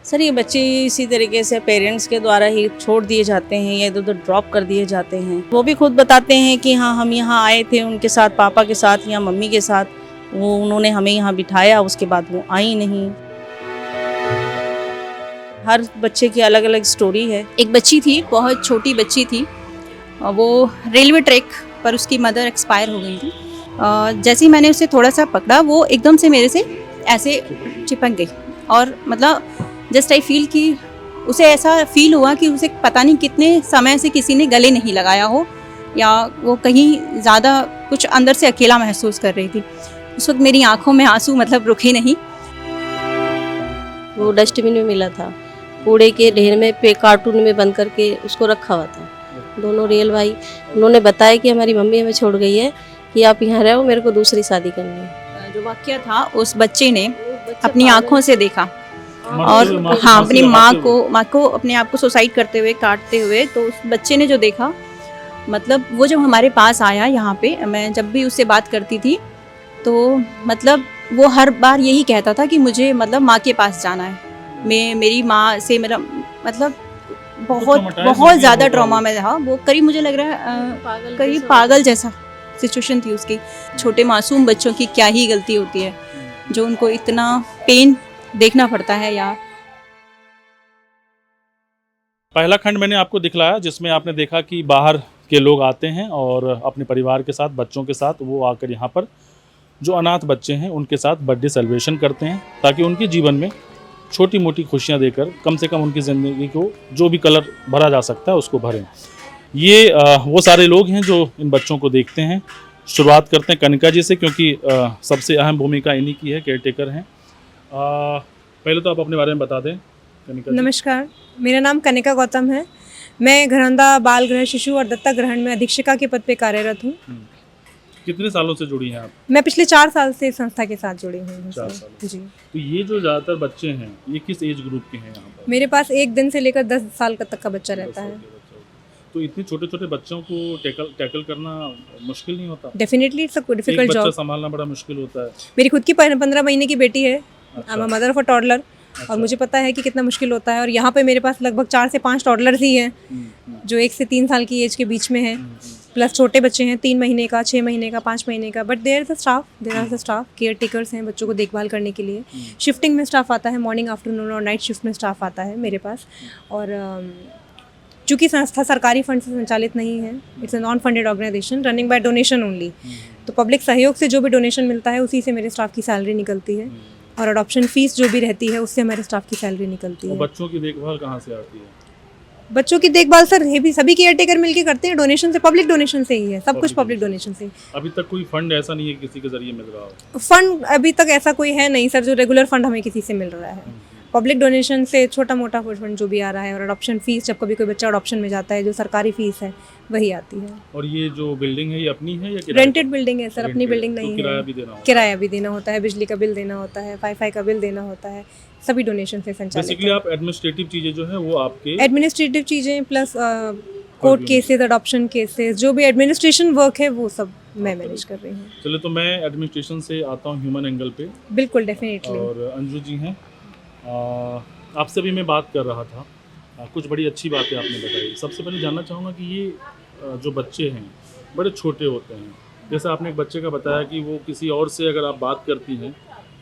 Sir ये बच्चे इसी तरीके से पेरेंट्स के द्वारा ही छोड़ दिए जाते हैं या इधर उधर ड्रॉप कर दिए जाते हैं। वो भी खुद बताते हैं कि हाँ हम यहाँ आए थे उनके साथ, पापा के साथ या मम्मी के साथ, वो उन्होंने हमें यहाँ बिठाया, उसके बाद वो आई नहीं। हर बच्चे की अलग अलग स्टोरी है। एक बच्ची थी, बहुत छोटी बच्ची थी, वो रेलवे ट्रैक पर उसकी मदर एक्सपायर हो गई थी। जैसे ही मैंने उसे थोड़ा सा पकड़ा, वो एकदम से मेरे से ऐसे चिपक गई और मतलब जस्ट आई फील कि उसे ऐसा फील हुआ कि उसे पता नहीं कितने समय से किसी ने गले नहीं लगाया हो, या वो कहीं ज़्यादा कुछ अंदर से अकेला महसूस कर रही थी। उस वक्त मेरी आंखों में आंसू मतलब रुके नहीं। वो डस्टबिन में मिला था, कूड़े के ढेर में पे कार्टून में बंद करके उसको रखा हुआ था। दोनों रियल भाई, उन्होंने बताया कि हमारी मम्मी हमें छोड़ गई है कि आप यहाँ रहो, मेरे को दूसरी शादी करनी है। जो वाकया था, उस बच्चे ने अपनी आंखों से देखा और हाँ अपनी माँ को अपने आप को सुसाइड करते हुए, काटते हुए। तो उस बच्चे ने जो देखा, मतलब वो जब हमारे पास आया यहाँ पे, मैं जब भी उससे बात करती थी तो मतलब वो हर बार यही कहता था कि मुझे मतलब माँ के पास जाना है। मेरी माँ से मेरा मतलब बहुत ज़्यादा ट्रॉमा में था वो। करीब मुझे लग रहा है करीब पागल जैसा सिचुएशन थी उसकी। छोटे मासूम बच्चों की क्या ही गलती होती है जो उनको इतना पेन देखना पड़ता है। यार पहला खंड मैंने आपको दिखलाया जिसमें आपने देखा कि बाहर के लोग आते हैं और अपने परिवार के साथ, बच्चों के साथ वो आकर यहाँ पर जो अनाथ बच्चे हैं उनके साथ बर्थडे सेलिब्रेशन करते हैं, ताकि उनके जीवन में छोटी मोटी खुशियाँ देकर कम से कम उनकी ज़िंदगी को जो भी कलर भरा जा सकता है उसको भरें। ये वो सारे लोग हैं जो इन बच्चों को देखते हैं। शुरुआत करते हैं कनिका जी से, क्योंकि सबसे अहम भूमिका इन्हीं की है, केयर टेकर हैं। पहले तो आप अपने बारे में बता दें कनिका जी। नमस्कार, मेरा नाम कनिका गौतम है। मैं घरौंदा बाल गृह, शिशु और दत्तक ग्रहण में अधीक्षिका के पद पे कार्यरत हूँ। कितने सालों से जुड़ी हैं आप? मैं पिछले 4 साल से संस्था के साथ जुड़ी हूँ। 4 साल जी। तो ये जो ज़्यादातर बच्चे हैं ये किस एज ग्रुप के हैं यहाँ पर? मेरे पास 1 दिन से लेकर 10 साल तक का बच्चा रहता है। तो इतने छोटे छोटे बच्चों को टैकल करना मुश्किल नहीं होता? डेफिनेटली इट्स अ डिफिकल्ट बच्चा जॉब। संभालना बड़ा मुश्किल होता है। मेरी खुद की 15 महीने की बेटी है। अच्छा। I am mother of a toddler. और मुझे पता है कि कितना मुश्किल होता है। और यहाँ पे मेरे पास लगभग 4 से 5 टॉडलर्स ही हैं जो 1 से 3 साल की एज के बीच में हैं, प्लस छोटे बच्चे हैं 3 महीने का, 6 महीने का, 5 महीने का। But there are the staff care takers हैं बच्चों को देखभाल करने के लिए। शिफ्टिंग में स्टाफ आता है, मॉर्निंग, आफ्टरनून और नाइट शिफ्ट में स्टाफ आता है मेरे पास। और चूँकि संस्था सरकारी फंड से संचालित नहीं है, it's a non funded organization running by donation only. तो पब्लिक सहयोग से जो भी डोनेशन मिलता है उसी से मेरे स्टाफ की सैलरी निकलती है, और अडॉप्शन फीस जो भी रहती है उससे हमारे स्टाफ की सैलरी निकलती है। बच्चों की देखभाल कहाँ से आती है? बच्चों की देखभाल सर ये भी सभी केयर टेकर मिलके करते हैं, डोनेशन से, पब्लिक डोनेशन से ही है, सब कुछ पब्लिक डोनेशन से। अभी तक कोई फंड ऐसा नहीं है किसी के जरिए मिल रहा हो? फंड अभी तक ऐसा कोई है नहीं सर जो रेगुलर फंड हमें किसी से मिल रहा है। पब्लिक डोनेशन से छोटा मोटा फंड जो भी आ रहा है, और अडॉप्शन फीस जब कभी कोई बच्चा अडॉप्शन में जाता है जो सरकारी फीस है वही आती है। और ये जो बिल्डिंग है ये अपनी है या किराए रेंटेड बिल्डिंग है सर, अपनी बिल्डिंग तो नहीं किराया है। भी देना होता है? किराया भी देना होता है, बिजली का बिल देना होता है, वाईफाई का बिल देना होता है, सभी डोनेशन से संचालित। बेसिकली आप एडमिनिस्ट्रेटिव चीजें जो है वो आपके एडमिनिस्ट्रेटिव चीज़ें plus court cases, adoption cases, जो भी एडमिनिस्ट्रेशन वर्क है वो सब मैं मैनेज कर रही हूँ। चलो तो मैं एडमिनिस्ट्रेशन से आता हूँ ह्यूमन एंगल पे। बिल्कुल, डेफिनेटली। और अंजू जी हैं, आपसे भी मैं बात कर रहा था, कुछ बड़ी अच्छी बातें आपने बताई। सबसे पहले जानना चाहूँगा कि ये जो बच्चे हैं बड़े छोटे होते हैं, जैसे आपने एक बच्चे का बताया कि वो किसी और से अगर आप बात करती हैं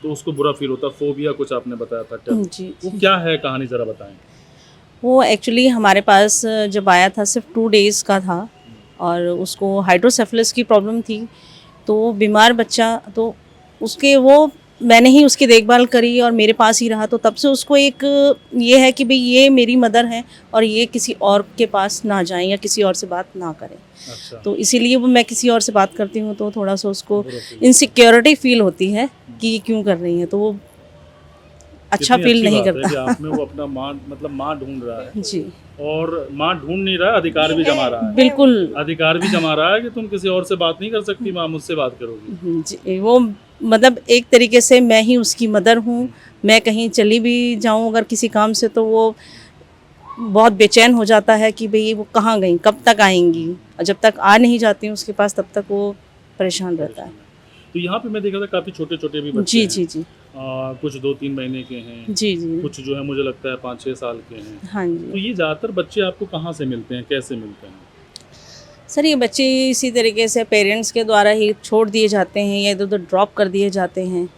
तो उसको बुरा फील होता है, फोबिया कुछ आपने बताया था। जी, वो क्या है, कहानी ज़रा बताएं। वो एक्चुअली हमारे पास जब आया था सिर्फ 2 डेज़ का था, और उसको हाइड्रोसेफलस की प्रॉब्लम थी। तो बीमार बच्चा, तो उसके वो मैंने ही उसकी देखभाल करी और मेरे पास ही रहा। तो तब से उसको एक ये है कि भाई ये मेरी मदर है और ये किसी और के पास ना जाएं या किसी और से बात ना करें। अच्छा। तो इसीलिए वो मैं किसी और से बात करती हूँ तो थोड़ा सा उसको इनसिक्योरिटी फील होती है कि ये क्यों कर रही है, तो वो अच्छा फील नहीं करता। आप में वो अपना माँ ढूंढ रहा है जी, और माँ ढूंढ नहीं रहा, अधिकार भी जमा रहा है। बिल्कुल अधिकार भी जमा रहा है कि तुम किसी और से बात नहीं कर सकती, माँ मुझसे बात करोगी। जी। वो मतलब एक तरीके से मैं ही उसकी मदर हूँ। मैं कहीं चली भी जाऊँ अगर किसी काम से तो वो बहुत बेचैन हो जाता है कि भाई वो कहाँ गई, कब तक आएंगी, और जब तक आ नहीं जाती हूँ उसके पास तब तक वो परेशान रहता है। तो यहाँ पे मैं देखा था काफ़ी छोटे छोटे भी बच्चे जी हैं। जी जी। कुछ 2-3 महीने के हैं, जी जी। कुछ जो है मुझे लगता है 5-6 साल के हैं। हाँ तो जी ये ज़्यादातर बच्चे आपको कहाँ से मिलते हैं, कैसे मिलते हैं? सर, ये बच्चे इसी तरीके से पेरेंट्स के द्वारा ही छोड़ दिए जाते हैं या इधर उधर ड्रॉप कर दिए जाते हैं,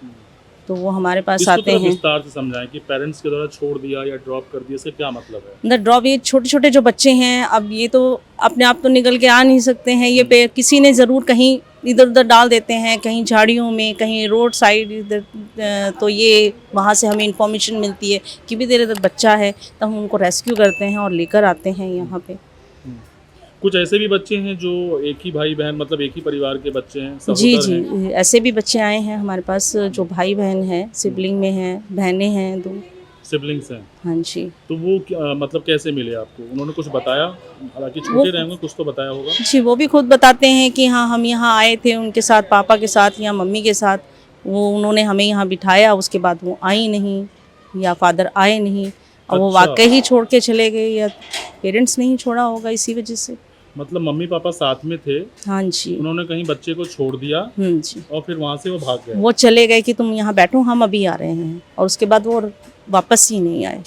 तो वो हमारे पास इसको आते थोड़ा हैं। विस्तार से समझाएं कि पेरेंट्स के द्वारा छोड़ दिया या ड्रॉप कर दिया, इसका क्या मतलब है? द ड्रॉप, ये छोटे छोटे जो बच्चे हैं, अब ये तो अपने आप तो निकल के आ नहीं सकते हैं, ये पे किसी ने ज़रूर कहीं इधर उधर डाल देते हैं, कहीं झाड़ियों में, कहीं रोड साइड इधर, तो ये वहाँ से हमें इंफॉर्मेशन मिलती है कि भी तेरे इधर बच्चा है, तो हम उनको रेस्क्यू करते हैं और लेकर आते हैं यहाँ पे। कुछ ऐसे भी बच्चे हैं जो एक ही भाई बहन, मतलब एक ही परिवार के बच्चे हैं, जी सहोदर हैं? जी, ऐसे भी बच्चे आए हैं हमारे पास जो भाई बहन हैं, सिबलिंग में हैं, बहनें हैं 2। सिबलिंग्स हैं। हाँ जी। तो वो मतलब कैसे मिले आपको? उन्होंने कुछ बताया? हालांकि छोटे रहेंगे, कुछ तो बताया होगा। जी, वो भी खुद बताते हैं कि हाँ, हम यहाँ आए थे उनके साथ, पापा के साथ या मम्मी के साथ, वो उन्होंने हमें यहाँ बिठाया, उसके बाद वो आई नहीं या फादर आए नहीं, और वो अच्छा। वाकई ही छोड़ के चले गए या पेरेंट्स ने ही छोड़ा होगा इसी वजह से। मतलब मम्मी पापा साथ में थे, हाँ जी। उन्होंने कहीं बच्चे को छोड़ दिया जी। और फिर वहाँ से वो भाग गए। वो चले गए कि तुम यहाँ बैठो, हम अभी आ रहे हैं, और उसके बाद वो वापस ही नहीं आए।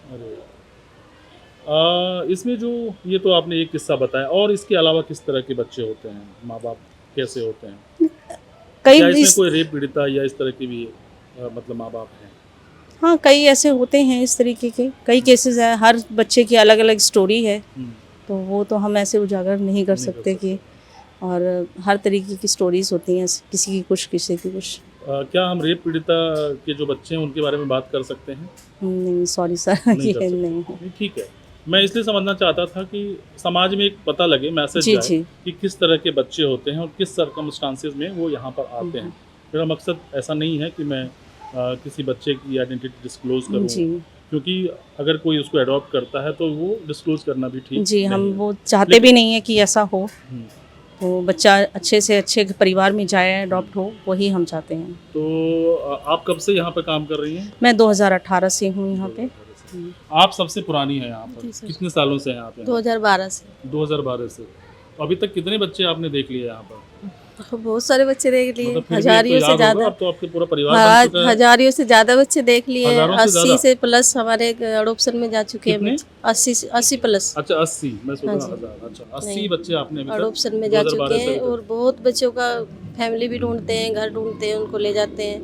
अरे इसमें जो ये तो आपने एक किस्सा बताया, और इसके अलावा किस तरह के बच्चे होते हैं, माँ बाप कैसे होते हैं? कई क्या इसमें इस, कोई रेप पीड़िता या इस तरह की भी मतलब माँ बाप हैं? हाँ, कई ऐसे होते हैं इस तरीके के, कई केसेस है, हर बच्चे की अलग अलग स्टोरी है, तो वो तो हम ऐसे उजागर नहीं कर सकते कि, और हर तरीके की स्टोरीज होती हैं, किसी की कुछ, किसी की कुछ। क्या हम रेप पीड़िता के जो बच्चे हैं उनके बारे में बात कर सकते हैं? नहीं, सॉरी सर, नहीं ये कर सकते। नहीं। नहीं, ठीक है। मैं इसलिए समझना चाहता था कि समाज में एक पता लगे, मैसेज जी जाए जी। कि किस तरह के बच्चे होते हैं और किस सर्कमस्टांसेस में वो यहाँ पर आते हैं। मेरा मकसद ऐसा नहीं है कि मैं किसी बच्चे की आइडेंटिटी डिस्क्लोज करूँ, जी क्योंकि अगर कोई उसको अडॉप्ट करता है तो वो डिस्क्लोज करना भी ठीक जी, हम नहीं है। वो चाहते भी नहीं है कि ऐसा हो, हम्म, तो बच्चा अच्छे से अच्छे परिवार में जाए, अडॉप्ट हो, वही हम चाहते हैं। तो आप कब से यहाँ पर काम कर रही हैं? मैं 2018 से हूँ यहाँ पे। आप सबसे पुरानी हैं यहाँ पर, जी सर। कितने सालों से हैं आप यहाँ? 2012 से 2012 से। तो अभी तक कितने बच्चे आपने देख लिए यहाँ पर? बहुत सारे बच्चे देख लिए, मतलब फिर भी हजारियों तो से याद होगा, ज़्यादा, अब तो आपके पूरा परिवार बन चुका है। हजारियों से ज़्यादा बच्चे देख लिए, हजारों से 80 ज़्यादा? से प्लस हमारे अडोप्शन में जा चुके हैं कितने? बच्चे। 80 प्लस अच्छा 80, मैं सोच हाँ रहा जी। 1000। अच्छा 80 नहीं। बच्चे आपने अभी तक अडोप्शन में जा 2012 चुके से हैं, अभी तक? और बहुत बच्चों का फैमिली भी ढूंढते हैं, घर ढूंढते हैं, उनको ले जाते हैं,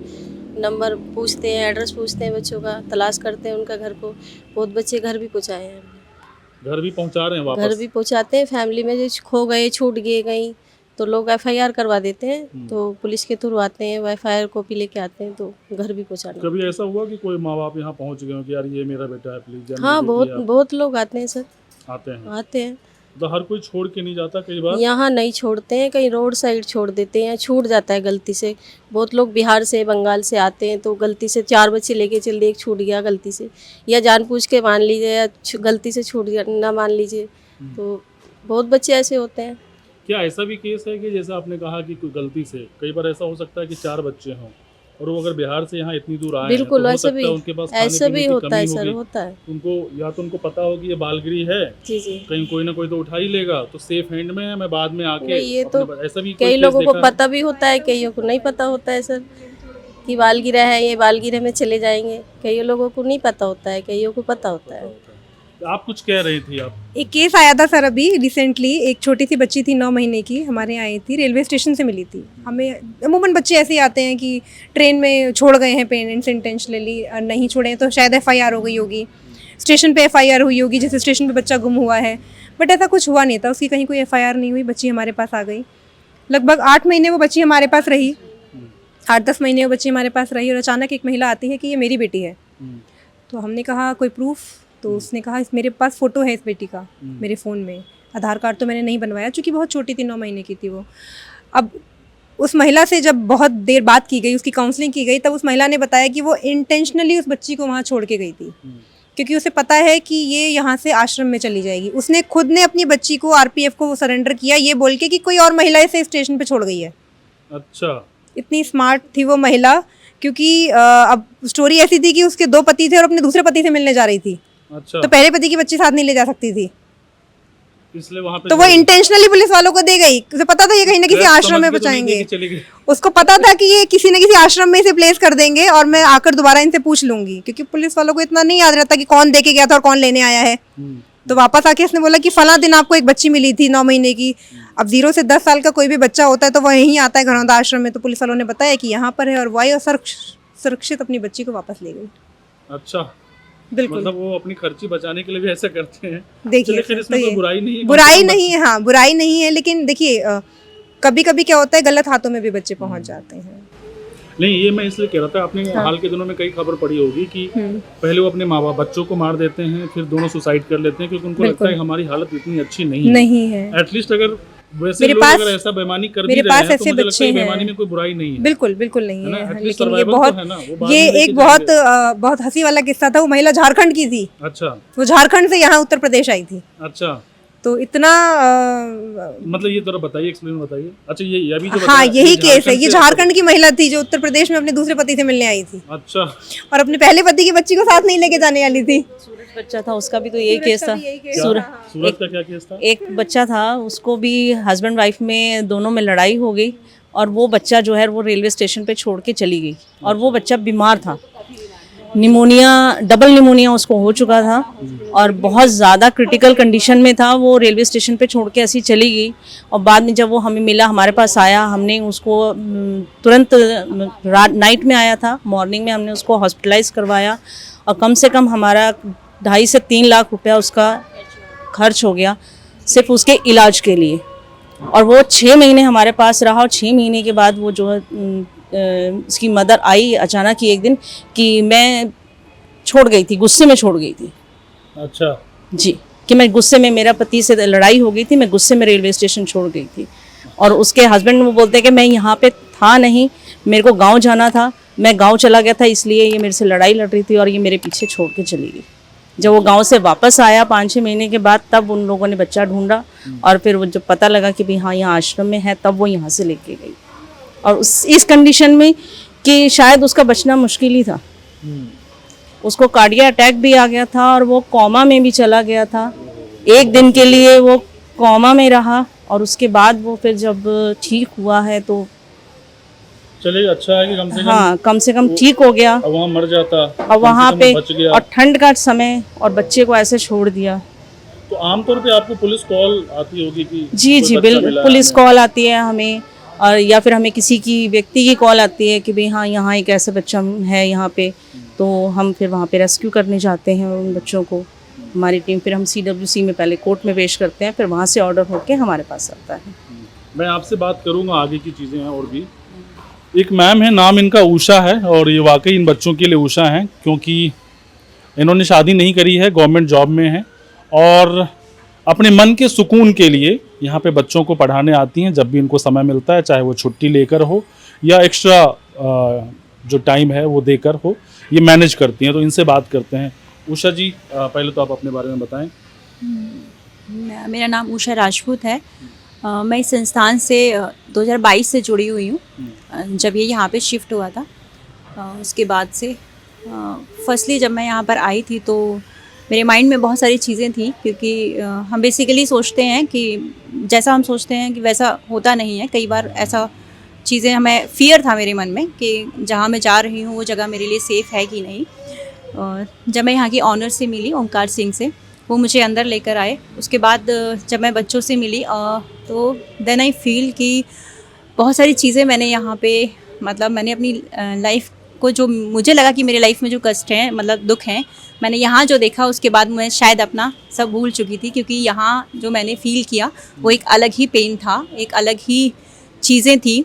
नंबर पूछते हैं, एड्रेस पूछते हैं, बच्चों का तलाश करते हैं उनका घर को। बहुत बच्चे घर भी पहुँचाए हैं, घर भी पहुँचा रहे हैं घर वापस? भी पहुँचाते हैं। फैमिली में जो खो गए, छूट गए कहीं, तो लोग FIR करवा देते हैं, तो पुलिस के थ्रू आते हैं, वो FIR कॉपी लेके आते हैं, तो घर भी पहुँचाते हैं। कभी ऐसा हुआ कि कोई माँ बाप यहाँ पहुँच गए हो कि यार ये मेरा बेटा है, प्लीज हाँ, बहुत लोग आते हैं सर, आते हैं? आते हैं। तो हर कोई छोड़ के नहीं जाता कई बार? यहाँ नहीं छोड़ते हैं, कहीं रोड साइड छोड़ देते हैं, छूट जाता है गलती से। बहुत लोग बिहार से, बंगाल से आते हैं, तो गलती से 4 बच्चे लेके चल दिए, एक छूट गया गलती से, या जानबूझ के मान लीजिए, या गलती से छूट गया ना मान लीजिए, तो बहुत बच्चे ऐसे होते हैं। क्या ऐसा भी केस है कि जैसे आपने कहा कि कोई गलती से, कई बार ऐसा हो सकता है कि 4 बच्चे हों और वो अगर बिहार से यहाँ इतनी दूर आए हैं, बिल्कुल, तो हो ऐसे सकता भी, है उनके पास ऐसे खाने-पीने भी की होता कमी है सर, होगी। होता है। उनको या तो उनको पता हो कि ये बालगिरी है, जी जी। कहीं कोई ना कोई तो उठा ही लेगा, तो सेफ हैंड में है, मैं बाद में आके नहीं, ये तो ऐसा भी कोई कई केस लोगों को देखा है? पता भी होता है, कईयों को नहीं पता होता है सर, कि बालगिरह है, ये बालगिरह में चले जाएंगे। कई लोगों को नहीं पता होता है, कईयों को पता होता है। आप कुछ कह रही थी आप? एक केस आया था सर अभी रिसेंटली, एक छोटी सी बच्ची थी 9 महीने की, हमारे यहाँ आई थी, रेलवे स्टेशन से मिली थी हमें। अमूमन बच्चे ऐसे ही आते हैं कि ट्रेन में छोड़ गए हैं पेरेंट्स इंटेंशनली, नहीं छोड़े हैं तो शायद FIR हो गई होगी, स्टेशन पे FIR हुई होगी, जैसे स्टेशन पे बच्चा गुम हुआ है, बट ऐसा कुछ हुआ नहीं था, उसकी कहीं कोई FIR नहीं हुई, बच्ची हमारे पास आ गई। लगभग 8 महीने वो बच्ची हमारे पास रही, 8-10 महीने वो बच्ची हमारे पास रही, और अचानक एक महिला आती है कि ये मेरी बेटी है। तो हमने कहा कोई प्रूफ, तो उसने कहा मेरे पास फ़ोटो है इस बेटी का मेरे फ़ोन में, आधार कार्ड तो मैंने नहीं बनवाया, चूँकि बहुत छोटी थी, 9 महीने की थी वो। अब उस महिला से जब बहुत देर बात की गई, उसकी काउंसलिंग की गई, तब उस महिला ने बताया कि वो इंटेंशनली उस बच्ची को वहाँ छोड़ के गई थी, क्योंकि उसे पता है कि ये यहाँ से आश्रम में चली जाएगी। उसने खुद ने अपनी बच्ची को RPF को सरेंडर किया, ये बोल के कि कोई और महिला इसे स्टेशन पे छोड़ गई है। अच्छा, इतनी स्मार्ट थी वो महिला, क्योंकि अब स्टोरी ऐसी थी कि उसके 2 पति थे और अपने दूसरे पति से मिलने जा रही थी, अच्छा। तो पहले पति की बच्ची साथ नहीं ले जा सकती थी। इसलिए वहाँ पे तो वो इंटेंशनली पुलिस वालों को दे गई, उसे पता था ये कहीं ना किसी आश्रम में बचाएंगे, चली गई। उसको पता था कि ये किसी न किसी आश्रम में इसे प्लेस कर देंगे और मैं आकर दोबारा इनसे पूछ लूंगी, क्योंकि पुलिस वालों को इतना नहीं याद रहता कि कौन दे के गया था और कौन लेने आया है। तो वापस आके इसने बोला कि फला दिन आपको एक बच्ची मिली थी 9 महीने की। अब 0 से 10 साल का कोई भी बच्चा होता है तो वो यहीं आता है घरौंदा आश्रम में, तो पुलिस वालों ने बताया कि यहाँ पर है और वो आई और सुरक्षित अपनी बच्ची को वापस ले गई। अच्छा, बिल्कुल, मतलब वो अपनी खर्ची बचाने के लिए भी ऐसा करते हैं। देखिए चलिए, फिर इसमें तो कोई ये बुराई नहीं है, बुराई नहीं है, हाँ बुराई नहीं है, लेकिन देखिए कभी कभी क्या होता है गलत हाथों में भी बच्चे पहुंच जाते हैं। नहीं, ये मैं इसलिए कह रहा था, आपने हाल के दिनों में कई खबर पड़ी होगी कि पहले वो अपने माँ बाप बच्चों को मार देते हैं, फिर दोनों सुसाइड कर लेते हैं, क्योंकि उनको लगता है हमारी हालत इतनी अच्छी नहीं है। एटलीस्ट अगर वैसे मेरे लोग पास- अगर ऐसा बेईमानी कर भी मेरे रहे पास हैं तो ऐसे मुझे लगता बच्चे है हैं। बेईमानी में कोई बुराई नहीं है। बिल्कुल बिल्कुल नहीं है ना? है, At least लेकिन ये survival बहुत तो है ना, वो बाद ये में लेके एक बहुत हंसी वाला किस्सा था। वो महिला झारखंड की थी, अच्छा वो झारखंड से यहाँ उत्तर प्रदेश आई थी, अच्छा, तो इतना मतलब ये जरा बताइए, एक्सप्लेन बताइए। अच्छा, ये अभी जो हाँ बताया, यही केस है। ये से- झारखंड की महिला थी जो उत्तर प्रदेश में अपने दूसरे पति से मिलने आई थी अच्छा, और अपने पहले पति की बच्ची को साथ नहीं लेके जाने वाली थी। सूरज बच्चा था, उसका भी तो यही केस था। क्या? सूरज सूरज का क्या केस था? एक बच्चा था, उसको भी हस्बैंड वाइफ में दोनों में लड़ाई हो गई और वो बच्चा जो है वो रेलवे स्टेशन पे छोड़ के चली गई और वो बच्चा बीमार था, निमोनिया, डबल निमोनिया उसको हो चुका था और बहुत ज़्यादा क्रिटिकल कंडीशन में था। वो रेलवे स्टेशन पे छोड़ के ऐसी चली गई और बाद में जब वो हमें मिला, हमारे पास आया, हमने उसको तुरंत नाइट में आया था, मॉर्निंग में हमने उसको हॉस्पिटलाइज करवाया और कम से कम हमारा 2.5 से 3 लाख रुपया उसका खर्च हो गया सिर्फ उसके इलाज के लिए। और वो 6 महीने हमारे पास रहा और 6 महीने के बाद वो जो है उसकी मदर आई अचानक ही एक दिन कि मैं छोड़ गई थी, गुस्से में छोड़ गई थी। अच्छा जी, कि मैं गुस्से में, मेरा पति से लड़ाई हो गई थी, मैं गुस्से में रेलवे स्टेशन छोड़ गई थी। और उसके हस्बैंड वो बोलते हैं कि मैं यहाँ पे था नहीं, मेरे को गांव जाना था, मैं गांव चला गया था, इसलिए ये मेरे से लड़ाई लड़ रही थी और ये मेरे पीछे छोड़ के चली गई। जब वो गांव से वापस आया 5-6 महीने के बाद, तब उन लोगों ने बच्चा ढूंढा और फिर वो जब पता लगा कि भाई हाँ यहाँ आश्रम में है, तब वो यहाँ से लेके गई। और इस कंडीशन में कि शायद उसका बचना मुश्किल ही था। उसको कार्डिया अटैक भी आ गया था और वो कोमा में भी चला गया था। 1 दिन के लिए वो कोमा में रहा और उसके बाद वो फिर जब ठीक हुआ है तो चलिए, अच्छा है कि कम से कम हाँ कम से कम ठीक हो गया। अब वहाँ मर जाता और वहाँ पे बच गया। और ठंड का समय और बच्चे को ऐसे छोड़ दिया। तो आमतौर पे आपको पुलिस कॉल आती होगी कि जी कोई जी बच्चा बिल्कुल, मिला है पुलिस हमें। कॉल आती है हमें, और या फिर हमें किसी की व्यक्ति की कॉल आती है कि भाई हाँ यहाँ एक ऐसा बच्चा है यहाँ पे, तो हम फिर वहाँ पे रेस्क्यू करने जाते हैं उन बच्चों को। हमारी टीम फिर हम CWC में पहले कोर्ट में पेश करते हैं, फिर वहाँ से ऑर्डर होके हमारे पास आता है। मैं आपसे बात करूंगा, आगे की चीज़ें हैं और भी। एक मैम है, नाम इनका उषा है और ये वाकई इन बच्चों के लिए उषा हैं, क्योंकि इन्होंने शादी नहीं करी है, गवर्नमेंट जॉब में है और अपने मन के सुकून के लिए यहाँ पे बच्चों को पढ़ाने आती हैं जब भी इनको समय मिलता है, चाहे वो छुट्टी लेकर हो या एक्स्ट्रा जो टाइम है वो देकर हो, ये मैनेज करती हैं। तो इनसे बात करते हैं। उषा जी, पहले तो आप अपने बारे में बताएं। मेरा नाम उषा राजपूत है। मैं इस संस्थान से 2022 से जुड़ी हुई हूँ। जब ये यहाँ पे शिफ्ट हुआ था उसके बाद से फर्स्टली जब मैं यहाँ पर आई थी तो मेरे माइंड में बहुत सारी चीज़ें थी, क्योंकि हम बेसिकली सोचते हैं कि जैसा हम सोचते हैं कि वैसा होता नहीं है। कई बार ऐसा चीज़ें, हमें फियर था मेरे मन में कि जहाँ मैं जा रही हूँ वो जगह मेरे लिए सेफ़ है कि नहीं। जब मैं यहाँ की ऑनर से मिली, ओमकार सिंह से, वो मुझे अंदर लेकर आए। उसके बाद जब मैं बच्चों से मिली तो देन आई फील कि बहुत सारी चीज़ें मैंने यहाँ पे, मतलब मैंने अपनी लाइफ को, जो मुझे लगा कि मेरे लाइफ में जो कष्ट हैं, मतलब दुख हैं, मैंने यहाँ जो देखा उसके बाद मैं शायद अपना सब भूल चुकी थी, क्योंकि यहाँ जो मैंने फ़ील किया वो एक अलग ही पेन था, एक अलग ही चीज़ें थी।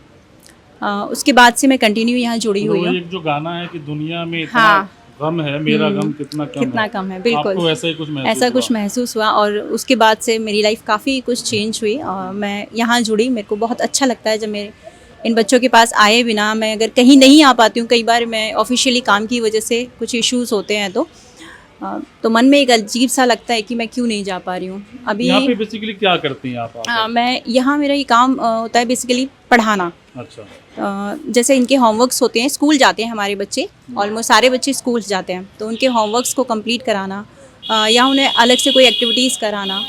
उसके बाद से मैं कंटिन्यू यहाँ जुड़ी हुई हूँ। एक जो गाना है कि दुनिया में इतना हाँ। गम है, मेरा गम कितना कम है, बिल्कुल आपको ऐसा ही कुछ महसूस ऐसा कुछ हुआ? महसूस हुआ और उसके बाद से मेरी लाइफ काफ़ी कुछ चेंज हुई और मैं यहाँ जुड़ी। मेरे को बहुत अच्छा लगता है जब मेरे इन बच्चों के पास आए बिना मैं अगर कहीं नहीं आ पाती हूँ। कई बार मैं ऑफिशियली काम की वजह से कुछ इश्यूज़ होते हैं तो मन में एक अजीब सा लगता है कि मैं क्यों नहीं जा पा रही हूँ अभी। यहाँ पे बेसिकली क्या करती हैं आप आकर? मैं यहाँ, मेरा ये काम होता है बेसिकली पढ़ाना। अच्छा। जैसे इनके होमवर्क्स होते हैं, स्कूल जाते हैं हमारे बच्चे, ऑलमोस्ट सारे बच्चे स्कूल जाते हैं, तो उनके होमवर्क्स को कंप्लीट कराना या उन्हें अलग से कोई एक्टिविटीज़ कराना,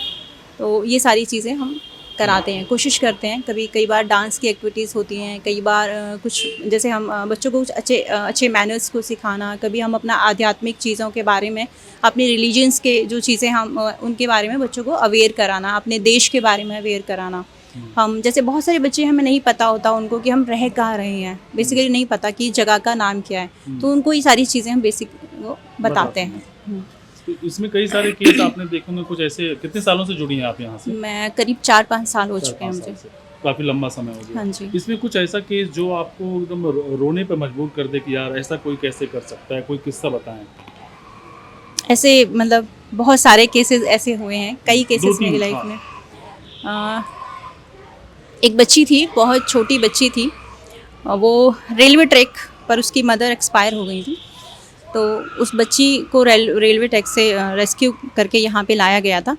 तो ये सारी चीज़ें हम कराते हैं, कोशिश करते हैं। कई बार डांस की एक्टिविटीज़ होती हैं, कई बार कुछ जैसे हम बच्चों को कुछ अच्छे मैनर्स को सिखाना, कभी हम अपना आध्यात्मिक चीज़ों के बारे में, अपने रिलीजन्स के जो चीज़ें हम उनके बारे में बच्चों को अवेयर कराना, अपने देश के बारे में अवेयर कराना। हम जैसे बहुत सारे बच्चे हमें नहीं पता होता उनको कि हम रह कहाँ रहे हैं, बेसिकली नहीं पता कि जगह का नाम क्या है, तो उनको ये सारी चीज़ें हम बेसिक वो बताते हैं। तो इसमें कई सारे केस आपने देखे होंगे, कुछ ऐसे। कितने सालों से जुड़ी हैं आप यहाँ से? मैं करीब 4-5 साल हो चुके हैं मुझे। काफ़ी लंबा समय हो गया। हाँ जी। इसमें कुछ ऐसा केस जो आपको एकदम रोने पे मजबूर कर दे कि यार ऐसा कोई कैसे कर सकता है, कोई किस्सा बताएं। ऐसे मतलब बहुत सारे केसेस ऐसे हुए हैं, कई केसेस मेरी लाइफ में। एक बच्ची थी, बहुत छोटी बच्ची थी, वो रेलवे ट्रैक पर उसकी मदर एक्सपायर हो गई थी। तो उस बच्ची को रेलवे ट्रैक से रेस्क्यू करके यहाँ पे लाया गया था।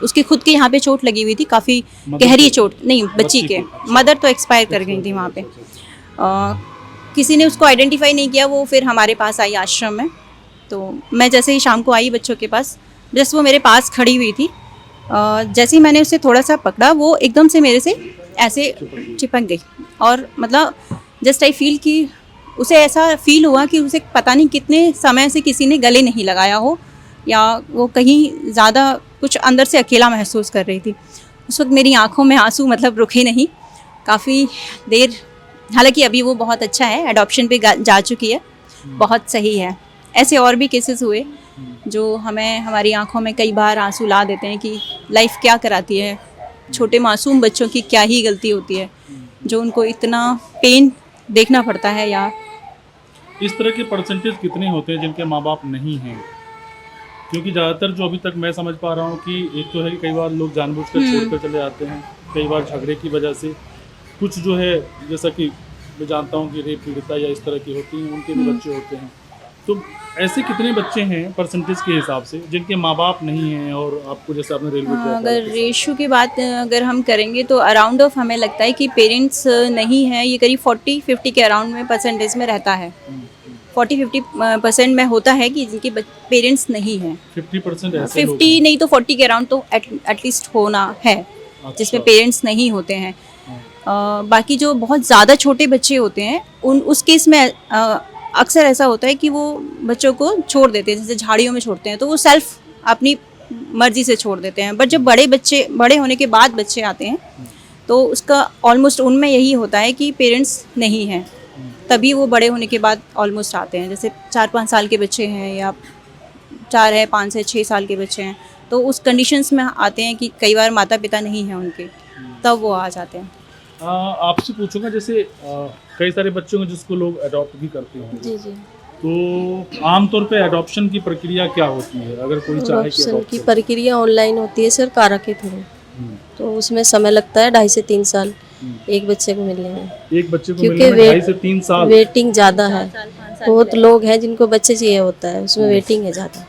उसके खुद के यहाँ पे चोट लगी हुई थी, काफ़ी गहरी चोट, नहीं बच्ची के, मदर तो एक्सपायर कर गई थी वहाँ पे। किसी ने उसको आइडेंटिफाई नहीं किया, वो फिर हमारे पास आई आश्रम में। तो मैं जैसे ही शाम को आई बच्चों के पास, जस्ट वो मेरे पास खड़ी हुई थी, जैसे ही मैंने उसे थोड़ा सा पकड़ा, वो एकदम से मेरे से ऐसे चिपक गई। और मतलब जस्ट आई फील कि उसे ऐसा फील हुआ कि उसे पता नहीं कितने समय से किसी ने गले नहीं लगाया हो, या वो कहीं ज़्यादा कुछ अंदर से अकेला महसूस कर रही थी। उस वक्त मेरी आंखों में आंसू मतलब रुके नहीं, काफ़ी देर। हालांकि अभी वो बहुत अच्छा है, एडॉप्शन पे जा चुकी है, बहुत सही है। ऐसे और भी केसेस हुए जो हमें हमारी आंखों में कई बार आंसू ला देते हैं कि लाइफ क्या कराती है, छोटे मासूम बच्चों की क्या ही गलती होती है जो उनको इतना पेन देखना पड़ता है। या इस तरह के परसेंटेज कितने होते हैं जिनके माँ बाप नहीं हैं? क्योंकि ज़्यादातर जो अभी तक मैं समझ पा रहा हूँ कि एक तो है कि कई बार लोग जानबूझकर छोड़कर चले जाते हैं, कई बार झगड़े की वजह से, कुछ जो है जैसा कि मैं जानता हूँ कि रेप पीड़िता या इस तरह की होती हैं, उनके भी बच्चे होते हैं। तो ऐसे कितने बच्चे हैं परसेंटेज के हिसाब से जिनके माँ बाप नहीं हैं? और आपको जैसे आपने रेलवे अगर रेशो की बात अगर हम करेंगे तो अराउंड ऑफ हमें लगता है कि पेरेंट्स नहीं है, ये करीब 40-50 के अराउंड में परसेंटेज में रहता है। 40-50% में होता है कि जिनके पेरेंट्स नहीं हैं। 50% ऐसे 50 नहीं तो 40 के अराउंड तो एटलीस्ट होना है जिसमें पेरेंट्स नहीं होते हैं। बाकी जो बहुत ज़्यादा छोटे बच्चे होते हैं उस केस में अक्सर ऐसा होता है कि वो बच्चों को छोड़ देते हैं, जैसे झाड़ियों में छोड़ते हैं, तो वो सेल्फ अपनी मर्जी से छोड़ देते हैं। बट जब बड़े होने के बाद बच्चे आते हैं तो उसका ऑलमोस्ट उनमें यही होता है कि पेरेंट्स नहीं हैं, तभी वो बड़े होने के बाद ऑलमोस्ट आते हैं। जैसे 4-5 साल के बच्चे हैं या 4 है 5 से 6 साल के बच्चे हैं, तो उस कंडीशंस में आते हैं कि कई बार माता पिता नहीं हैं उनके, तब वो आ जाते हैं। आपसे पूछूंगा, जैसे कई सारे बच्चों को जिसको लोग अडॉप्ट भी करते हैं, जी जी। तो आमतौर पे अडॉप्शन की प्रक्रिया क्या होती है? अगर कोई चाहे कि अडॉप्शन adopt की करे? प्रक्रिया ऑनलाइन होती है सर, कारा के थ्रू। तो उसमें समय लगता है 2.5 से 3 साल एक बच्चे को मिलने में, एक बच्चे को क्योंकि मिलने में 2.5 से 3 साल। वेटिंग ज़्यादा है। बहुत लोग हैं जिनको बच्चे चाहिए होता है, उसमें वेटिंग है ज़्यादा।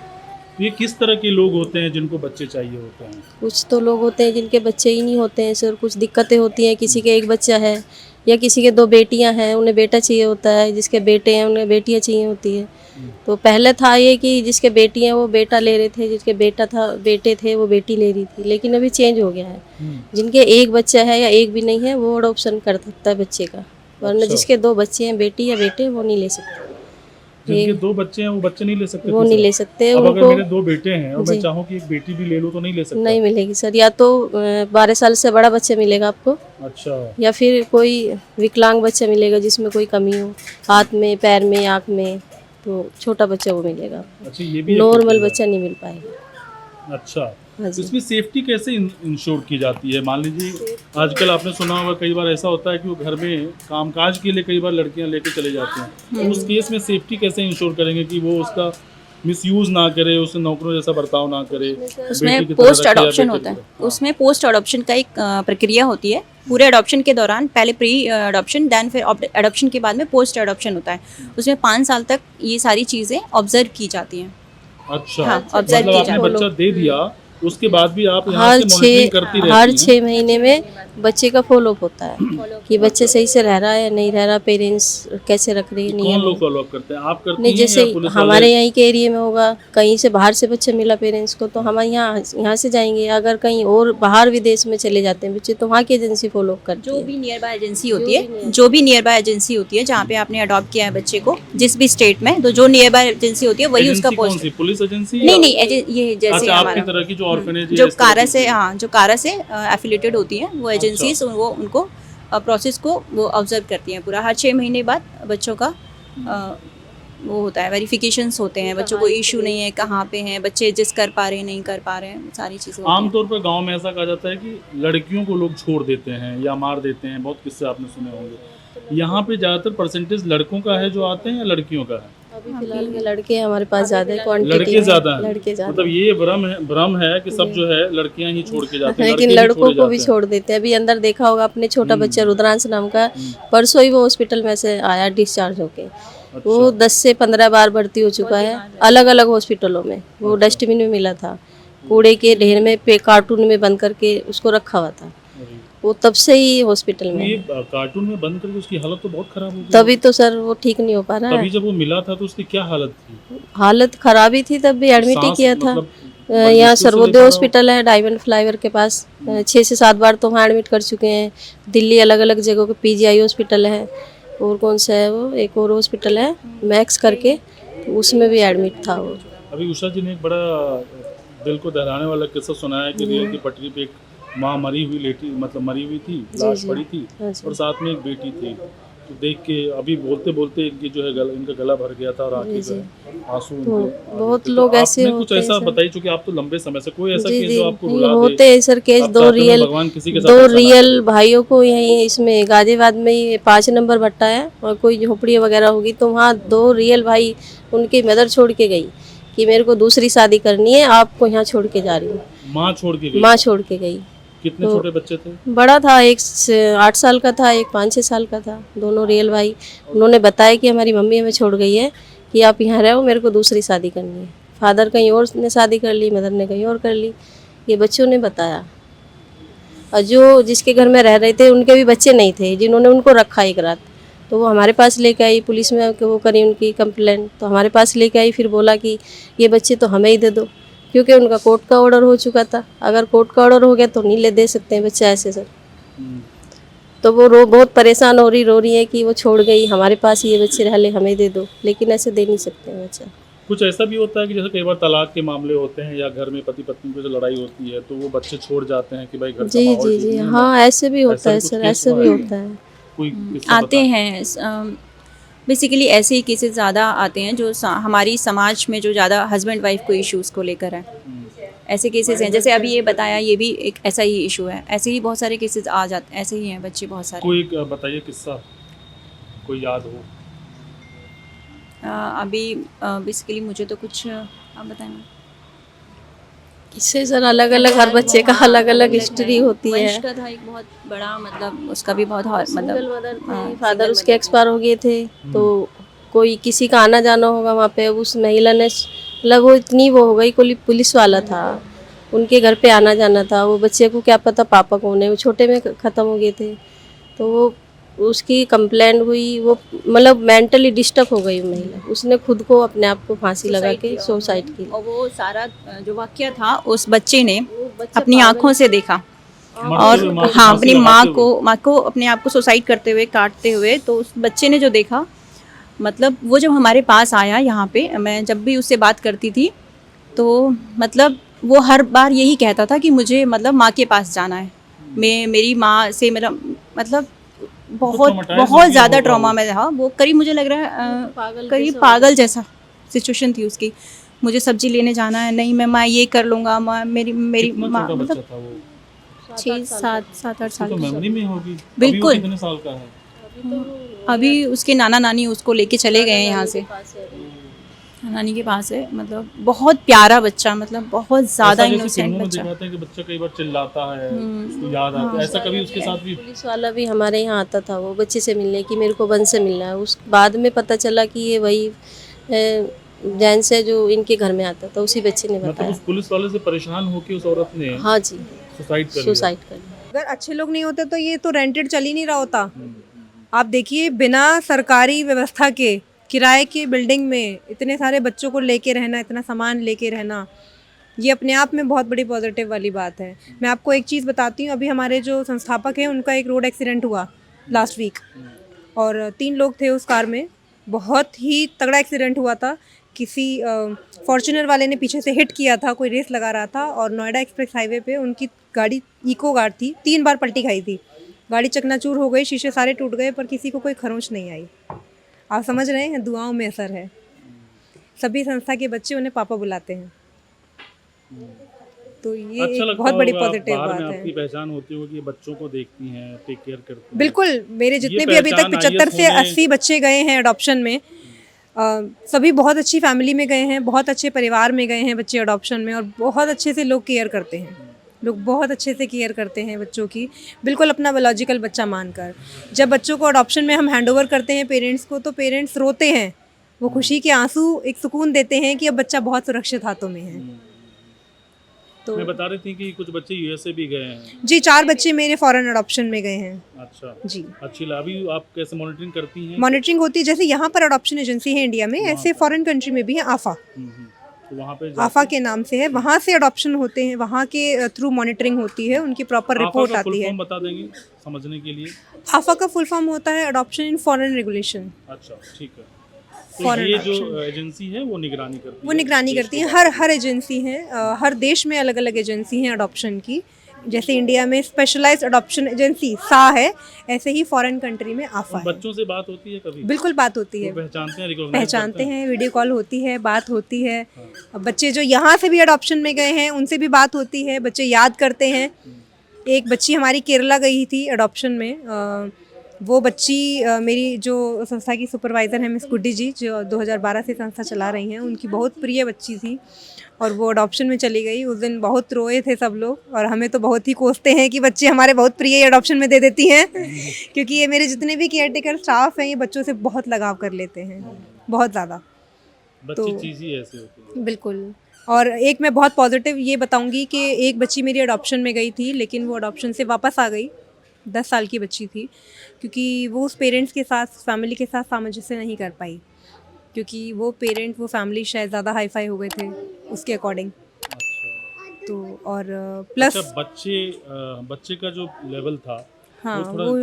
ये किस तरह के लोग होते हैं जिनको बच्चे चाहिए होते हैं? कुछ तो लोग होते हैं जिनके बच्चे ही नहीं होते हैं सर, कुछ दिक्कतें होती हैं, किसी के एक बच्चा है या किसी के 2 बेटियां हैं, उन्हें बेटा चाहिए होता है, जिसके बेटे हैं उन्हें बेटियां चाहिए होती है। तो पहले था ये कि जिसके बेटी हैं वो बेटा ले रहे थे, जिसके बेटे थे वो बेटी ले रही थी, लेकिन अभी चेंज हो गया है। जिनके एक बच्चा है या एक भी नहीं है वो अडॉप्शन कर सकता है बच्चे का, वरना जिसके 2 बच्चे हैं बेटी या बेटे वो नहीं ले सकते। जिनके 2 बच्चे हैं वो बच्चे नहीं ले सकते? वो नहीं ले सकते। अब अगर उनको मेरे 2 बेटे हैं और मैं चाहूँ कि एक बेटी भी ले लूँ तो नहीं ले सकता? नहीं मिलेगी सर, या तो 12 साल से बड़ा बच्चा मिलेगा आपको, अच्छा, या फिर कोई विकलांग बच्चा मिलेगा जिसमें कोई कमी हो, हाथ में, पैर में, आँख में, तो छोटा बच्चा वो मिलेगा। अच्छा, ये भी नॉर्मल बच्चा नहीं मिल पाएगा। अच्छा, हाँ जी। इसमें सेफ्टी कैसे इंश्योर की जाती है? मान लीजिए आजकल आपने सुना होगा कई बार ऐसा होता है कि वो घर में कामकाज के लिए कई बार लड़कियां लेके चले जाते हैं, तो उस केस में सेफ्टी कैसे इंश्योर करेंगे कि वो उसका मिसयूज ना करे, उससे नौकरों जैसा बर्ताव ना करे? उसमें पोस्ट अडॉप्शन होता है, उसमें पोस्ट अडॉप्शन का एक प्रक्रिया होती है। पूरे अडॉप्शन के दौरान पहले प्री अडॉप्शन, दैन फिर अडॉप्शन के बाद में पोस्ट अडॉप्शन होता है। उसमें 5 साल तक ये सारी चीज़ें ऑब्जर्व की जाती हैं। अच्छा, हाँ, observe मतलब की आपने जाती बच्चा दे दिया, उसके बाद भी आप यहाँ से मॉनिटरिंग करती रहती हैं? हर 6 महीने में बच्चे का फॉलोअप होता है कि बच्चे सही से रह रहा है नहीं रह रहा, पेरेंट्स कैसे रख रहे हैं कौन नियम। लोग फॉलो अप करते हैं, आप करती नहीं हैं जैसे या पुलिस हमारे वाले? यहीं के एरिया में होगा, कहीं से बाहर से बच्चे मिला पेरेंट्स को तो हम यहाँ से जाएंगे। अगर कहीं और बाहर विदेश में चले जाते हैं बच्चे तो वहाँ की एजेंसी फॉलो अप करती जो है। भी नियर बाय एजेंसी होती है, जो भी नियर बाय एजेंसी होती है जहाँ पे आपने अडॉप्ट किया है बच्चे को, जिस भी स्टेट में, तो जो नियर बाय एजेंसी होती है वही उसका एजेंसी कौन पोस्ट। सी, पुलिस एजेंसी नहीं या- नहीं ये जैसे अच्छा, आपकी हमारा तरह की जो ऑर्फनेज जो कारा से, हाँ जो कारा से एफिलेटेड होती हैं वो एजेंसीज, वो उनको प्रोसेस को वो ऑब्जर्व करती हैं पूरा। हर 6 महीने बाद बच्चों का वो होता है, वेरिफिकेशंस होते हैं, बच्चों को इशू नहीं है, कहाँ पे हैं बच्चे, एडजस्ट कर पा रहे हैं नहीं कर पा रहे हैं, सारी चीज़ें होती हैं। आमतौर पर गांव में ऐसा कहा जाता है कि लड़कियों को लोग छोड़ देते हैं या मार देते हैं, बहुत किस्से आपने सुने होंगे। यहाँ पे ज़्यादातर परसेंटेज लड़कों का है जो आते हैं या लड़कियों का है? अभी फिलहाल में लड़के हमारे पास ज्यादा है, क्वांटिटी लड़के ज्यादा हैं, लड़के ज्यादा मतलब ये भ्रम है कि सब जो है लड़कियां ही छोड़ के जाते हैं, लेकिन लड़के भी लड़कों छोड़े को भी जाते हैं। छोड़ देते हैं। अभी अंदर देखा होगा आपने, छोटा बच्चा रुद्रांश नाम का, परसों ही वो हॉस्पिटल में से आया डिस्चार्ज होके। वो 10 से 15 बार भर्ती हो चुका है अलग अलग हॉस्पिटलों में। वो डस्टबिन में मिला था, कूड़े के ढेर में कार्टून में बंद करके उसको रखा हुआ था। वो तब से ही हॉस्पिटल तो में ये है। कार्टून में बंद करके उसकी हालत तो बहुत खराब हो गई। तभी तो सर वो ठीक नहीं हो पा रहा तभी है। जब वो मिला था तो उसकी क्या हालत थी? हालत खराब ही थी, तब भी एडमिट ही सांस किया था। मतलब यहाँ मुश्किल से सर्वोदय ले पा हॉस्पिटल है डायमंड फ्लाईओवर के पास, 6 से 7 बार तो वहाँ एडमिट कर चुके हैं। दिल्ली अलग अलग जगहों पे पीजीआई हॉस्पिटल है, और कौन सा है वो, एक और हॉस्पिटल है मैक्स करके, तो उसमें भी एडमिट था वो। अभी उषा जी ने एक बड़ा दिल को दहलाने वाला किस्सा सुनाया कि रेल की पटरी पे एक माँ मरी हुई थी, लाश पड़ी थी हाँ जी। और साथ में एक बेटी थी। तो देख के अभी बोलते बोलते इनकी जो है इनका गला भर गया था और आंखें जो है आंसू इनके आ रहे बहुत थे। तो लोग ऐसे आपने कुछ होते हैं ऐसा सर। बताइए, चूंकि आप तो लंबे समय से कोई ऐसा जी केस जी जो आपको नहीं, रुला होते दे? हैं सर केस। आप दो चाहते हो रियल भगवान किसी के साथ दो ऐसा ना रियल भाइयों को यहीं इसमें गाजियाबाद में ही 5 नंबर भट्टा है, और कोई झोपड़ी वगैरह होगी तो वहाँ 2 रियल भाई, उनकी मदर छोड़ के गई कि मेरे को दूसरी शादी करनी है, आपको यहाँ छोड़ के जा रही हूँ। माँ छोड़ के गई? माँ छोड़ के गई। कितने तो- छोटे बच्चे थे? बड़ा था, एक 8 साल का था, एक 5-6 साल का था, दोनों रियल भाई। उन्होंने बताया कि हमारी मम्मी हमें छोड़ गई है कि आप यहाँ रहो, मेरे को दूसरी शादी करनी है। फादर कहीं और ने शादी कर ली, मदर ने कहीं और कर ली, ये बच्चों ने बताया। और जो जिसके घर में रह रहे थे उनके भी बच्चे नहीं थे, जिन्होंने उनको रखा एक रात, तो वो हमारे पास लेके आई, पुलिस में वो करी उनकी कंप्लेंट, तो हमारे पास लेके आई, फिर बोला कि ये बच्चे तो हमें ही दे दो, क्योंकि उनका कोर्ट का ऑर्डर हो चुका था। अगर कोर्ट का ऑर्डर हो गया तो नहीं ले दे सकते हैं बच्चा ऐसे सर। तो वो बहुत परेशान हो रही है कि वो छोड़ गई, हमारे पास ही ये बच्चे रह ले, हमें दे दो, लेकिन ऐसे दे नहीं सकते हैं बच्चा। कुछ ऐसा भी होता है कि जैसे कई बार तलाक के मामले होते हैं या घर में पति पत्नी की जो लड़ाई होती है तो वो बच्चे छोड़ जाते हैं कि भाई घर का जी माहौल जी ठीक जी नहीं है। हाँ, ऐसे भी होता ऐसा है भी कुछ सर, केस ऐसे हुआ भी है? होता है। कोई किस्सा आते बता- हैं बेसिकली ऐसे ही केसेस ज़्यादा आते हैं जो हमारी समाज में जो ज़्यादा हस्बैंड वाइफ को इश्यूज़ को लेकर है, ऐसे केसेस हैं। जैसे अभी ये बताया, ये भी एक ऐसा ही इशू है। ऐसे ही बहुत सारे केसेस आ जाते, ऐसे ही हैं बच्चे बहुत सारे। कोई एक बताइए किस्सा, कोई याद हो? अभी बेसिकली मुझे तो कुछ आप बताएं। इससे सर अलग अलग हर बच्चे का अलग अलग हिस्ट्री होती है। वंश का था एक बहुत बड़ा, मतलब उसका भी बहुत सिंगल मदर मतलब थे, फादर उसके एक्सपायर हो गए थे, तो कोई किसी का आना जाना होगा वहाँ पे, उस महिला ने मतलब वो इतनी वो हो गई, कोई पुलिस वाला था, उनके घर पे आना जाना था, वो बच्चे को क्या पता पापा कौन है, वो छोटे में ख़त्म हो गए थे, तो वो उसकी कंप्लेंट हुई, वो मतलब मेंटली डिस्टर्ब हो गई वो महिला, उसने खुद को अपने आप को फांसी लगा के सुसाइड की। और वो सारा जो वाकया था उस बच्चे ने अपनी आंखों से देखा, और मरते हुए माँ की हाँ फांसी अपनी लगाते माँ को अपने आप को सुसाइड करते हुए, काटते हुए, तो उस बच्चे ने जो देखा, मतलब वो जब हमारे पास आया यहाँ पे, मैं जब भी उससे बात करती थी तो मतलब वो हर बार यही कहता था कि मुझे मतलब माँ के पास जाना है, मेरी माँ से मेरा मतलब बहुत traumatized बहुत हो ज़्यादा गया ट्रॉमा होगा में था वो। करीब मुझे लग रहा है पागल करीब जैसा पागल जैसा सिचुएशन थी उसकी। मुझे सब्जी लेने जाना है, नहीं मैं ये कर लूँगा, माँ मेरी कितना माँ छोटा बच्चा मतलब था वो? 6-7-8 साल तो की। मेमोरी में होगी। बिल्कुल। अभी वो कितने साल का है? अभी उसके नाना नानी उसको लेके चले गए हैं यहाँ से, नानी के पास है। मतलब बहुत प्यारा बच्चा, मतलब बहुत ज़्यादा ऐसा जैसे इनोसेंट फिल्मों में बच्चा। दिखाते हैं कि बच्चा कई बार चिल्लाता है, उसको याद आता है, ऐसा कभी उसके साथ भी? पुलिस वाला भी हमारे यहाँ आता था वो बच्चे से मिलने की, मेरे को बंद से मिलना है। उस बाद में पता चला कि ये वही जैन से जो इनके घर में आता था, उसी बच्चे ने मतलब बताया। उस पुलिस वाले से परेशान होकर उस औरत ने हाँ जी, सुसाइड कर लिया। सुसाइड कर लिया। अगर अच्छे लोग नहीं होते तो ये तो रेंटेड चल ही नहीं रहा होता। आप देखिए, बिना सरकारी व्यवस्था के किराए की बिल्डिंग में इतने सारे बच्चों को लेके रहना, इतना सामान लेके रहना, ये अपने आप में बहुत बड़ी पॉजिटिव वाली बात है। मैं आपको एक चीज़ बताती हूँ, अभी हमारे जो संस्थापक हैं उनका एक रोड एक्सीडेंट हुआ लास्ट वीक, और 3 लोग थे उस कार में। बहुत ही तगड़ा एक्सीडेंट हुआ था। किसी फॉर्च्यूनर वाले ने पीछे से हिट किया था, कोई रेस लगा रहा था, और नोएडा एक्सप्रेस हाईवे पे उनकी गाड़ी इको कार थी, 3 बार पलटी खाई थी। गाड़ी चकनाचूर हो गई, शीशे सारे टूट गए, पर किसी को कोई खरोंच नहीं आई। आप समझ रहे हैं, दुआओं में असर है। सभी संस्था के बच्चे उन्हें पापा बुलाते हैं, तो ये अच्छा एक लगता बहुत बड़ी होगा, पॉजिटिव बाहर बात में है। आपकी पहचान होती होगी कि बच्चों को देखती हैं, टेक केयर करती हैं। बिल्कुल, मेरे जितने ये भी अभी तक पहचान 75 से IAS 80 बच्चे गए हैं अडॉप्शन में, सभी बहुत अच्छी फैमिली में गए हैं, बहुत अच्छे परिवार में गए हैं बच्चे अडॉप्शन में, और बहुत अच्छे से लोग केयर करते हैं। लोग बहुत अच्छे से केयर करते हैं बच्चों की, बिल्कुल अपना बायोलॉजिकल बच्चा मानकर। जब बच्चों को अडॉप्शन में हम हैंड ओवर करते हैं पेरेंट्स को, तो पेरेंट्स रोते हैं, वो खुशी के आंसू एक सुकून देते हैं कि अब बच्चा बहुत सुरक्षित हाथों में है। तो मैं बता रही थी कि कुछ बच्चे यूएसए भी गए हैं। जी, 4 बच्चे मेरे फॉरेन अडॉप्शन में गए हैं। अच्छा जी, अच्छी अभी आप कैसे मॉनिटरिंग करती हैं? मॉनिटरिंग होती है, जैसे यहाँ पर अडॉप्शन एजेंसी है इंडिया में, ऐसे फॉरेन कंट्री में भी है आफा। तो वहाँ पे आफा के नाम से है, वहाँ से अडॉप्शन होते हैं, वहाँ के थ्रू मॉनिटरिंग होती है, उनकी प्रॉपर रिपोर्ट आफा का आती है। फुल फॉर्म बता देंगे समझने के लिए? आफा का फुल फॉर्म होता है अडॉप्शन इन फॉरेन रेगुलेशन। अच्छा ठीक है। तो Foreign ये जो adoption। एजेंसी है वो निगरानी करती है? वो निगरानी करती है, हर एजेंसी है, हर देश में अलग अलग एजेंसी हैं अडॉप्शन की। जैसे इंडिया में स्पेशलाइज्ड अडॉप्शन एजेंसी सा है, ऐसे ही फॉरेन कंट्री में आफा है। बच्चों से बात होती है कभी? बिल्कुल बात होती है, वो पहचानते हैं, recognize पहचानते करते हैं, वीडियो कॉल होती है, बात होती है। अब बच्चे जो यहाँ से भी अडॉप्शन में गए हैं उनसे भी बात होती है, बच्चे याद करते हैं। एक बच्ची हमारी केरला गई थी अडॉप्शन में, वो बच्ची मेरी जो संस्था की सुपरवाइज़र है मिस गुड्डी जी, जो 2012 से संस्था चला रही हैं, उनकी बहुत प्रिय बच्ची थी, और वो अडॉप्शन में चली गई। उस दिन बहुत रोए थे सब लोग, और हमें तो बहुत ही कोसते हैं कि बच्चे हमारे बहुत प्रिय अडॉप्शन में दे देती हैं क्योंकि ये मेरे जितने भी केयर टेकर स्टाफ हैं, ये बच्चों से बहुत लगाव कर लेते हैं, बहुत ज़्यादा। बच्ची चीज़ ही ऐसे होती है। बिल्कुल। और एक मैं बहुत पॉजिटिव ये बताऊंगी कि एक बच्ची मेरी अडॉप्शन में गई थी, लेकिन वो अडॉप्शन से वापस आ गई। 10 साल की बच्ची थी, क्योंकि वो उस पेरेंट्स के साथ, फैमिली के साथ सामंजस्य नहीं कर पाई, क्योंकि वो फैमिली शायद ज़्यादा हाई फाई हो गए थे उसके अकॉर्डिंग। तो और प्लस अच्छा बच्चे का जो लेवल था हाँ, वो थोड़ा, वो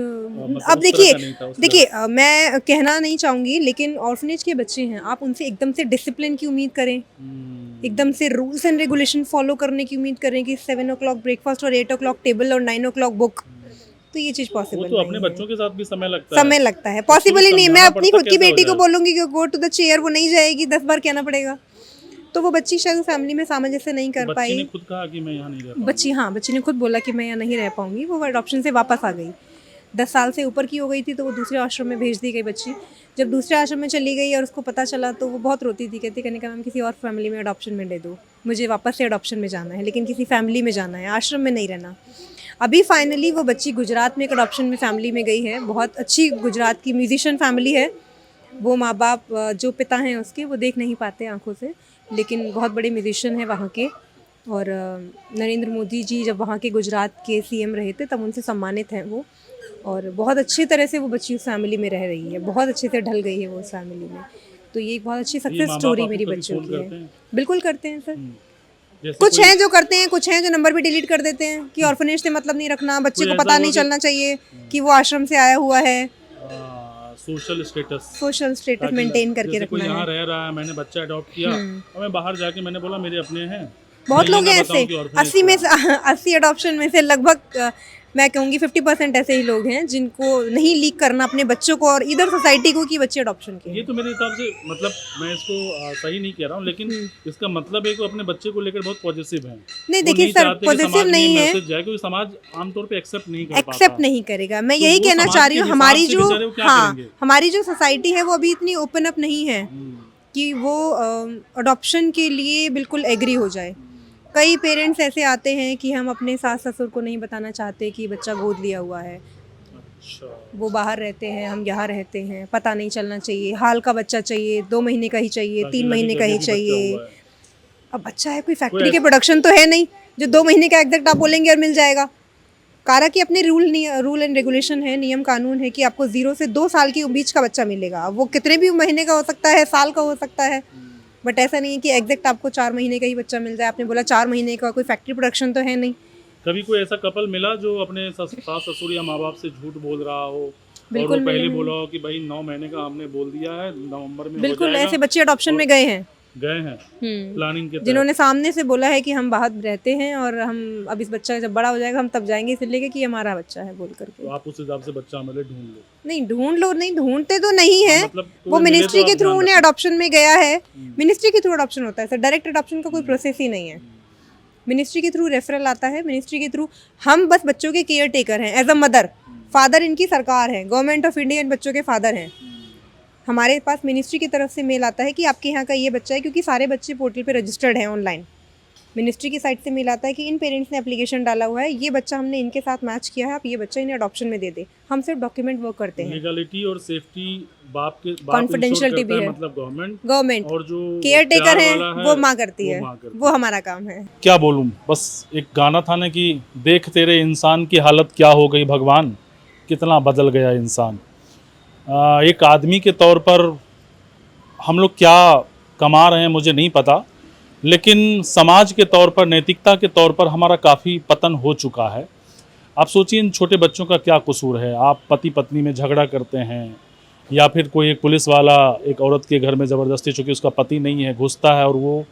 मतलब अब उस तरह का नहीं था, उस देखिए मैं कहना नहीं चाहूँगी, लेकिन ऑर्फनेज के बच्चे हैं, आप उनसे एकदम से डिसिप्लिन की उम्मीद करें, एकदम से रूल्स एंड रेगुलेशन फॉलो करने की उम्मीद करें कि 7 o'clock ब्रेकफास्ट और 8 o'clock टेबल और 9 o'clock बुक, तो ये चीज़ वो पॉसिबल तो नहीं अपने है। बच्चों के साथ भी समय लगता है। समय लगता है, पॉसिबल ही नहीं। मैं समझाना अपनी पड़ता खुद की कैसे हो बेटी को जाए? बोलूँगी कि गो टू द चेयर, वो नहीं जाएगी, 10 बार कहना पड़ेगा। तो वो बच्ची शायद फैमिली में सामंजस्य नहीं कर बच्ची ने पाई। खुद कहा कि मैं यहाँ नहीं रह पाऊंगी। बच्ची ने खुद बोला कि मैं यहाँ नहीं रह पाऊँगी, वो अडॉप्शन से वापस आ गई। 10 साल से ऊपर की हो गई थी, तो वो दूसरे आश्रम में भेज दी गई बच्ची। जब दूसरे आश्रम में चली गई और उसको पता चला, तो वो बहुत रोती थी, कहती कनिका मैम किसी और फैमिली में अडॉप्शन में दे दो, मुझे वापस से अडॉप्शन में जाना है, लेकिन किसी फैमिली में जाना है, आश्रम में नहीं रहना। अभी फाइनली वो बच्ची गुजरात में एक अडॉप्शन में फैमिली में गई है, बहुत अच्छी गुजरात की म्यूजिशियन फैमिली है। वो माँ बाप जो पिता हैं उसके, वो देख नहीं पाते आंखों से, लेकिन बहुत बड़े म्यूजिशियन हैं वहाँ के। और नरेंद्र मोदी जी जब वहाँ के गुजरात के सीएम रहे थे, तब उनसे सम्मानित हैं वो, और बहुत अच्छी तरह से वो बच्ची उस फैमिली में रह रही है, बहुत अच्छे से ढल गई है वो उस फैमिली में। तो ये एक बहुत अच्छी सक्सेस माँ-बाप स्टोरी आपको मेरी कभी बच्चों फोन की करते है। हैं? बिल्कुल करते हैं सर। जैसे कुछ कोई- हैं जो करते हैं, कुछ हैं जो नंबर भी डिलीट कर देते हैं कि ऑर्फनेज से मतलब नहीं रखना, बच्चे कोई को ऐसा पता हुआ नहीं कि- चलना चाहिए कि वो आश्रम से आया हुआ है, social status social status maintain करके जैसे कोई रखना यहाँ है। रह रहा है, मैंने बच्चा अडॉप्ट किया और मैं बाहर जाके मैंने बोला मेरे अपने हैं। बहुत मैं लोग ये हैं ना ऐसे, बताऊं कि orphanage 80 में का है। 80 अडॉप्शन में से लगभग मैं कहूँगी 50% ऐसे ही लोग हैं जिनको नहीं लीक करना अपने बच्चों को और इधर सोसाइटी को कि बच्चे अडॉप्शन के ये हैं। तो मेरे हिसाब से मतलब मैं इसको सही नहीं कह रहा हूँ, लेकिन इसका मतलब है कि अपने बच्चे को लेकर बहुत पॉजिटिव हैं। नहीं वो देखिए सर, चाहते कि पॉजिटिव समाज में नहीं है, मैसेज जाए, क्योंकि समाज आमतौर पे एक्सेप्ट नहीं कर पाता। एक्सेप्ट नहीं करेगा। मैं तो यही वो कहना समाज चाह रही के हूँ, हिसाब हमारी से जो बेचारे वो क्या हाँ करेंगे? हमारी जो सोसाइटी है वो अभी इतनी ओपन अप नहीं है कि वो अडॉप्शन के लिए बिल्कुल एग्री हो जाए। कई पेरेंट्स ऐसे आते हैं कि हम अपने सास ससुर को नहीं बताना चाहते कि बच्चा गोद लिया हुआ है, अच्छा, वो बाहर रहते हैं, हम यहाँ रहते हैं, पता नहीं चलना चाहिए, हाल का बच्चा चाहिए, 2 महीने का ही चाहिए, ताकि 3 लगे महीने कि का ही अभी बच्चा चाहिए। हुआ है। अब बच्चा है, कोई फैक्ट्री के प्रोडक्शन तो है नहीं जो 2 महीने का एग्जैक्ट आप बोलेंगे और मिल जाएगा। कारा की अपने रूल एंड रेगुलेशन है, नियम कानून है कि आपको 0 से 2 साल के बीच का बच्चा मिलेगा। वो कितने भी महीने का हो सकता है, साल का हो सकता है, बट ऐसा नहीं है कि एग्जैक्ट आपको 4 महीने का ही बच्चा मिल जाए। आपने बोला 4 महीने का, कोई फैक्ट्री प्रोडक्शन तो है नहीं। कभी कोई ऐसा कपल मिला जो अपने सास ससुर या माँ बाप से झूठ बोल रहा हो और बिल्कुल वो पहले मिले हैं। बोला हो कि भाई 9 महीने का हमने बोल दिया है, नवंबर में हो बिल्कुल जाएगा, ऐसे बच्चे अडॉप्शन में गए हैं, गए हैं प्लानिंग के तहत। जिन्होंने सामने से बोला है कि हम बाहर रहते हैं और हम अब इस बच्चा जब बड़ा हो जाएगा हम तब जाएंगे, इसलिए कि ये हमारा बच्चा है बोल करके। तो आप उस हिसाब से बच्चा मिले ढूंढ लो। नहीं ढूंढ लो, नहीं ढूंढते तो नहीं है, मतलब वो कोई मिले मिनिस्ट्री तो के आप थ्रू ध्यान उन्हें रखना। अडॉप्शन में गया है। मिनिस्ट्री के थ्रू अडॉप्शन होता है सर, डायरेक्ट अडॉप्शन का कोई प्रोसेस ही नहीं है। मिनिस्ट्री के थ्रू रेफरल आता है, मिनिस्ट्री के थ्रू हम बस बच्चों के केयर टेकर हैं एज अ मदर। फादर इनकी सरकार है, गवर्नमेंट ऑफ इंडिया इन बच्चों के फादर हैं। हमारे पास मिनिस्ट्री की तरफ से मेल आता है कि आपके यहाँ का ये बच्चा है, क्योंकि सारे बच्चे पोर्टल पे रजिस्टर्ड हैं ऑनलाइन। मिनिस्ट्री की साइट से मेल आता है कि इन पेरेंट्स ने एप्लीकेशन डाला हुआ है, ये बच्चा हमने इनके साथ मैच किया है, आप ये बच्चा इन्हें अडॉप्शन में दे दे। हम सिर्फ डॉक्यूमेंट वर्क करते हैं। लीगलिटी और सेफ्टी बाप Confidentiality ensure करता भी है। मतलब गवर्नमेंट और जो केयर टेकर है वाला वो माँ करती वो है, माँ करती वो हमारा काम है। क्या बोलूं, बस एक गाना था ना कि देख तेरे इंसान की हालत क्या हो गई भगवान, कितना बदल गया इंसान। एक आदमी के तौर पर हम लोग क्या कमा रहे हैं मुझे नहीं पता, लेकिन समाज के तौर पर, नैतिकता के तौर पर हमारा काफ़ी पतन हो चुका है। आप सोचिए इन छोटे बच्चों का क्या कसूर है। आप पति पत्नी में झगड़ा करते हैं या फिर कोई एक पुलिस वाला एक औरत के घर में ज़बरदस्ती, चूँकि उसका पति नहीं है, घुसता है और वो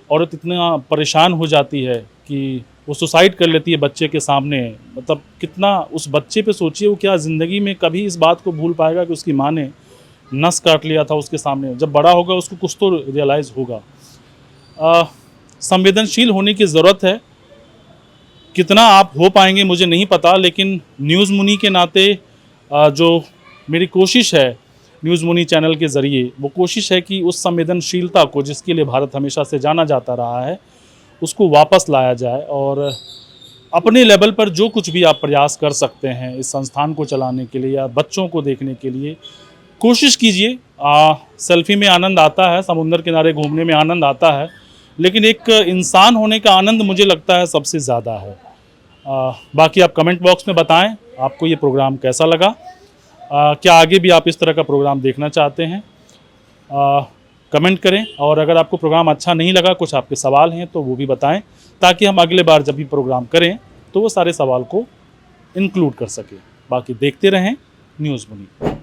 औरत इतना परेशान हो जाती है कि वो सुसाइड कर लेती है बच्चे के सामने। मतलब कितना उस बच्चे पे सोचिए, वो क्या ज़िंदगी में कभी इस बात को भूल पाएगा कि उसकी माँ ने नस काट लिया था उसके सामने। जब बड़ा होगा उसको कुछ तो रियलाइज़ होगा। संवेदनशील होने की ज़रूरत है। कितना आप हो पाएंगे मुझे नहीं पता, लेकिन न्यूज़ मुनी के नाते जो मेरी कोशिश है न्यूज़ मुनी चैनल के ज़रिए, वो कोशिश है कि उस संवेदनशीलता को जिसके लिए भारत हमेशा से जाना जाता रहा है उसको वापस लाया जाए। और अपने लेवल पर जो कुछ भी आप प्रयास कर सकते हैं इस संस्थान को चलाने के लिए या बच्चों को देखने के लिए कोशिश कीजिए। सेल्फी में आनंद आता है, समुंदर किनारे घूमने में आनंद आता है, लेकिन एक इंसान होने का आनंद मुझे लगता है सबसे ज़्यादा है। बाकी आप कमेंट बॉक्स में बताएं आपको ये प्रोग्राम कैसा लगा। क्या आगे भी आप इस तरह का प्रोग्राम देखना चाहते हैं, कमेंट करें। और अगर आपको प्रोग्राम अच्छा नहीं लगा, कुछ आपके सवाल हैं तो वो भी बताएं, ताकि हम अगले बार जब भी प्रोग्राम करें तो वो सारे सवाल को इंक्लूड कर सकें। बाकी देखते रहें न्यूज़ मुनी।